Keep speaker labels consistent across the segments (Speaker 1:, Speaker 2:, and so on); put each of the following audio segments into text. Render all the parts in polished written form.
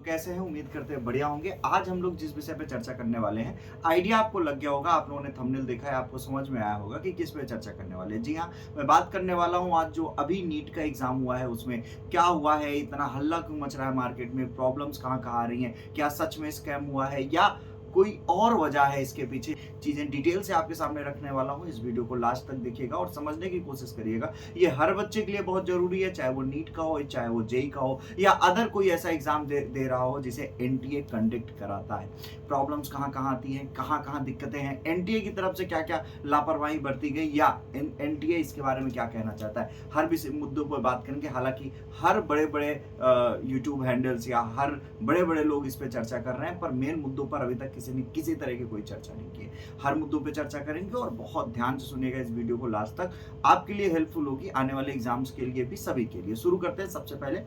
Speaker 1: कैसे हैं? उम्मीद करते हैं बढ़िया होंगे। आज हम लोग जिस विषय पे चर्चा करने वाले हैं, आइडिया आपको लग गया होगा, आप लोगों ने थंबनेल देखा है, आपको समझ में आया होगा कि किस पे चर्चा करने वाले हैं। जी हाँ, मैं बात करने वाला हूँ आज जो अभी नीट का एग्ज़ाम हुआ है, उसमें क्या हुआ है, इतना हल्ला क्यों मच रहा है मार्केट में, प्रॉब्लम्स कहाँ-कहाँ आ रही हैं, क्या सच में स्कैम हुआ है या कोई और वजह है इसके पीछे, चीज़ें डिटेल से आपके सामने रखने वाला हूँ। इस वीडियो को लास्ट तक देखिएगा और समझने की कोशिश करिएगा। ये हर बच्चे के लिए बहुत ज़रूरी है, चाहे वो नीट का हो, चाहे वो जेईई का हो या अदर कोई ऐसा एग्ज़ाम दे रहा हो जिसे एनटीए कंडक्ट कराता है। प्रॉब्लम्स कहाँ-कहाँ आती हैं, कहाँ-कहाँ दिक्कतें हैं, एनटीए की तरफ से क्या-क्या लापरवाही बरती गई या एनटीए इसके बारे में क्या कहना चाहता है। हर विषय मुद्दों पर बात करेंगे। हालाँकि हर बड़े-बड़े यूट्यूब हैंडल्स या हर बड़े-बड़े लोग इस पे चर्चा कर रहे हैं, पर मेन मुद्दों पर अभी तक किसी ने किसी तरह की कोई चर्चा नहीं की है। हर मुद्दों पे चर्चा करेंगे और बहुत ध्यान से सुनिएगा इस वीडियो को लास्ट तक। आपके लिए हेल्पफुल होगी, आने वाले एग्जाम्स के लिए भी, सभी के लिए। शुरू करते हैं। सबसे पहले,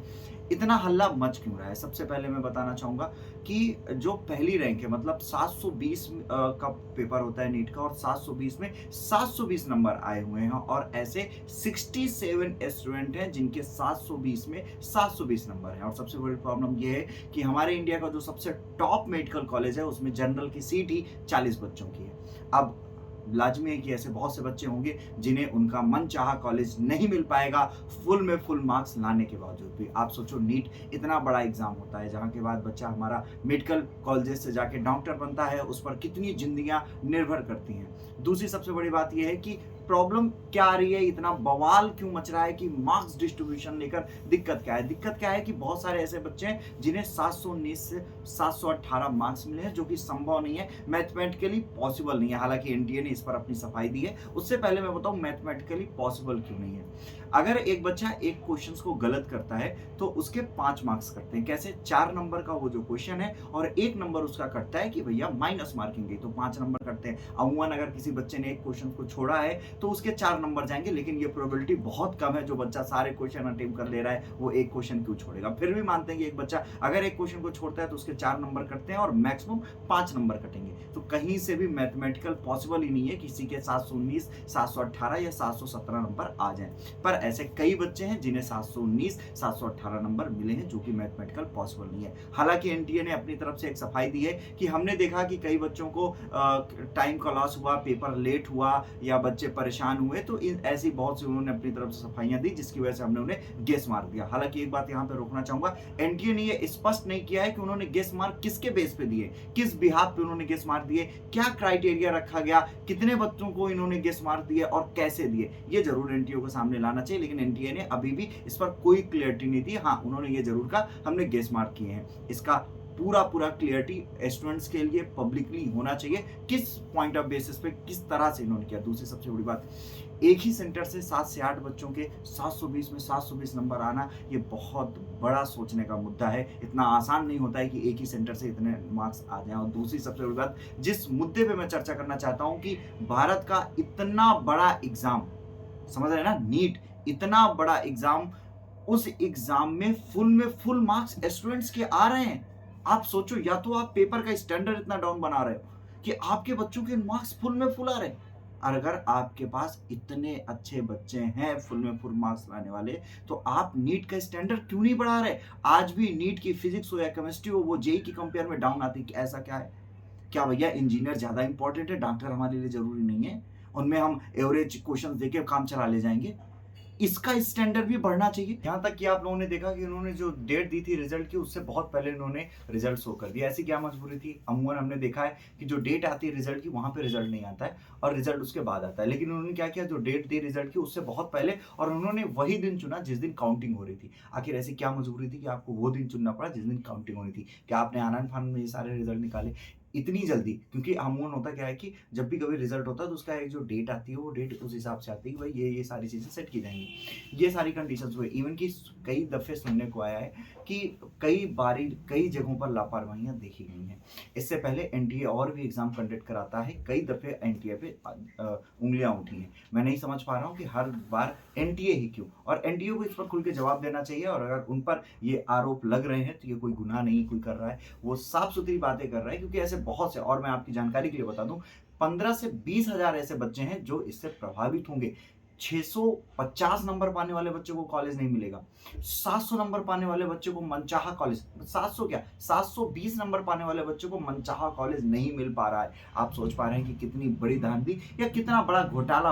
Speaker 1: इतना हल्ला मच क्यों रहा है? सबसे पहले मैं बताना चाहूँगा कि जो पहली रैंक है, मतलब 720 का पेपर होता है नीट का, और 720 में 720 नंबर आए हुए हैं और ऐसे 67 स्टूडेंट हैं जिनके 720 में 720 नंबर हैं। और सबसे बड़ी प्रॉब्लम ये है कि हमारे इंडिया का जो सबसे टॉप मेडिकल कॉलेज है, उसमें जनरल की सीट ही 40 बच्चों की है। अब लाज़मी है कि ऐसे बहुत से बच्चे होंगे जिन्हें उनका मनचाहा कॉलेज नहीं मिल पाएगा, फुल में फुल मार्क्स लाने के बावजूद भी। आप सोचो, नीट इतना बड़ा एग्ज़ाम होता है जहाँ के बाद बच्चा हमारा मेडिकल कॉलेजेस से जाके डॉक्टर बनता है, उस पर कितनी ज़िंदगियाँ निर्भर करती हैं। दूसरी सबसे बड़ी बात ये है कि प्रॉब्लम क्या आ रही है, इतना बवाल क्यों मच रहा है कि मार्क्स डिस्ट्रीब्यूशन लेकर दिक्कत क्या है? दिक्कत क्या है कि बहुत सारे ऐसे बच्चे हैं जिन्हें 719 से 718 मार्क्स मिले हैं, जो कि संभव नहीं है, मैथमेटिकली पॉसिबल नहीं है। हालाँकि एनटीए ने इस पर अपनी सफाई दी है। उससे पहले मैं बताऊँ मैथमेटिकली पॉसिबल क्यों नहीं है। अगर एक बच्चा एक क्वेश्चंस को गलत करता है तो उसके 5 मार्क्स कटते हैं। कैसे? 4 नंबर का वो जो क्वेश्चन है और 1 नंबर उसका कटता है कि भैया माइनस मार्किंग गई, तो 5 नंबर कटते हैं। अमूमन अगर किसी बच्चे ने एक क्वेश्चन को छोड़ा है तो उसके 4 नंबर जाएंगे, लेकिन ये प्रोबेबिलिटी बहुत कम है। जो बच्चा सारे क्वेश्चन अटेम्प्ट कर ले रहा है वो एक क्वेश्चन क्यों छोड़ेगा? फिर भी मानते हैं कि एक बच्चा अगर एक क्वेश्चन को छोड़ता है तो उसके 4 नंबर कटते हैं और मैक्सिमम 5 नंबर कटेंगे। तो कहीं से भी मैथमेटिकल पॉसिबल ही नहीं है किसी के 719, 718 या 717 नंबर आ जाएं। पर ऐसे कई बच्चे हैं जिन्हें 719, 718 नंबर मिले हैं, जो कि मैथमेटिकल पॉसिबल नहीं है। हालांकि एनटीए ने अपनी तरफ से एक सफाई दी है कि हमने देखा कि कई बच्चों को टाइम का लॉस हुआ, पेपर लेट हुआ या बच्चे परेशान हुए, तो ऐसी बहुत सी उन्होंने अपनी तरफ से सफाइयां दी, जिसकी वजह से हमने उन्हें गेस मार्क दिया। हालांकि एक बात यहां पे रोकना चाहूंगा, एनटीए ने ये स्पष्ट नहीं किया है कि उन्होंने गेस मार्क किसके बेस पे दिए, किस बिहाफ पे उन्होंने गेस मार्क दिए, क्या क्राइटेरिया रखा गया, कितने बच्चों को इन्होंने गेस मार्क दिए और कैसे दिए। ये जरूर एनटीए को सामने लाना चाहिए, लेकिन एनटीए ने अभी भी इस पर कोई क्लियरिटी नहीं दी। हाँ, उन्होंने ये जरूर कहा हमने गेस मार्क किए हैं। इसका पूरा क्लियरिटी स्टूडेंट्स के लिए पब्लिकली होना चाहिए, किस पॉइंट ऑफ बेसिस पे किस तरह से इन्होंने किया। दूसरी सबसे बड़ी बात, एक ही सेंटर से 7 से 8 बच्चों के 720 में 720 नंबर आना, ये बहुत बड़ा सोचने का मुद्दा है। इतना आसान नहीं होता है कि एक ही सेंटर से इतने मार्क्स आ जाएं। और दूसरी सबसे बड़ी बात, जिस मुद्दे पे मैं चर्चा करना चाहता हूं कि भारत का इतना बड़ा एग्जाम, समझ रहे हैं ना, नीट इतना बड़ा एग्जाम, उस एग्जाम में फुल मार्क्स स्टूडेंट्स के आ रहे हैं। आप सोचो, या तो आप पेपर का स्टैंडर्ड इतना डाउन बना रहे हो कि आपके बच्चों के मार्क्स फुल में फुल आ रहे हैं, और अगर आपके पास इतने अच्छे बच्चे हैं फुल में फुल मार्क्स लाने वाले, तो आप नीट का स्टैंडर्ड क्यों नहीं बढ़ा रहे? आज भी नीट की फिजिक्स हो या केमिस्ट्री हो, वो जेईई की कंपेयर में डाउन आती है। ऐसा क्या है? क्या भैया इंजीनियर ज्यादा इंपॉर्टेंट है, डॉक्टर हमारे लिए जरूरी नहीं है? उनमें हम एवरेज क्वेश्चन देके काम चला ले जाएंगे? इसका स्टैंडर्ड भी बढ़ना चाहिए। यहाँ तक कि आप लोगों ने देखा कि उन्होंने जो डेट दी थी रिजल्ट की, उससे बहुत पहले उन्होंने रिजल्ट शो कर दिया। ऐसी क्या मजबूरी थी? अमूमन हमने देखा है कि जो डेट आती है रिजल्ट की, वहां पे रिजल्ट नहीं आता है और रिजल्ट उसके बाद आता है। लेकिन उन्होंने क्या किया, जो डेट दी रिजल्ट की उससे बहुत पहले, और उन्होंने वही दिन चुना जिस दिन काउंटिंग हो रही थी। आखिर ऐसी क्या मजबूरी थी कि आपको वो दिन चुनना पड़ा जिस दिन काउंटिंग हो रही थी? क्या आपने आनंद फानंद में ये सारे रिजल्ट निकाले इतनी जल्दी? क्योंकि अमूमन होता क्या है कि जब भी कभी रिजल्ट होता है तो उसका एक जो डेट आती है, वो डेट उस हिसाब से आती है कि भाई ये सारी चीजें सेट की जाएंगी। ये सारी कंडीशंस हुए। इवन कि कई दफे सुनने को आया है कि कई जगहों पर लापरवाहियां देखी गई हैं। इससे पहले एनटीए और भी एग्जाम कंडक्ट कराता है, कई दफे एनटीए पे उंगलियां उठी हैं। मैं नहीं समझ पा रहा हूं कि हर बार एनटीए ही क्यों, और एनटीए को इस पर खुल के जवाब देना चाहिए। और अगर उन पर ये आरोप लग रहे हैं तो ये कोई गुनाह नहीं कोई कर रहा है, वो साफ सुथरी बातें कर रहा है। क्योंकि ऐसे बहुत से, और मैं आपकी जानकारी के लिए बता दूं, 15 से 20 हजार ऐसे बच्चे हैं जो इससे प्रभावित होंगे। 650 नंबर पाने वाले बच्चे को कॉलेज नहीं मिलेगा। 700 नंबर पाने वाले बच्चे को मनचाहा कॉलेज, 700 क्या, 720 नंबर पाने वाले बच्चे को मनचाहा कॉलेज नहीं मिल पा रहा है। आप सोच पा रहे हैं कि कितनी बड़ी धांधली या कितना बड़ा घोटाला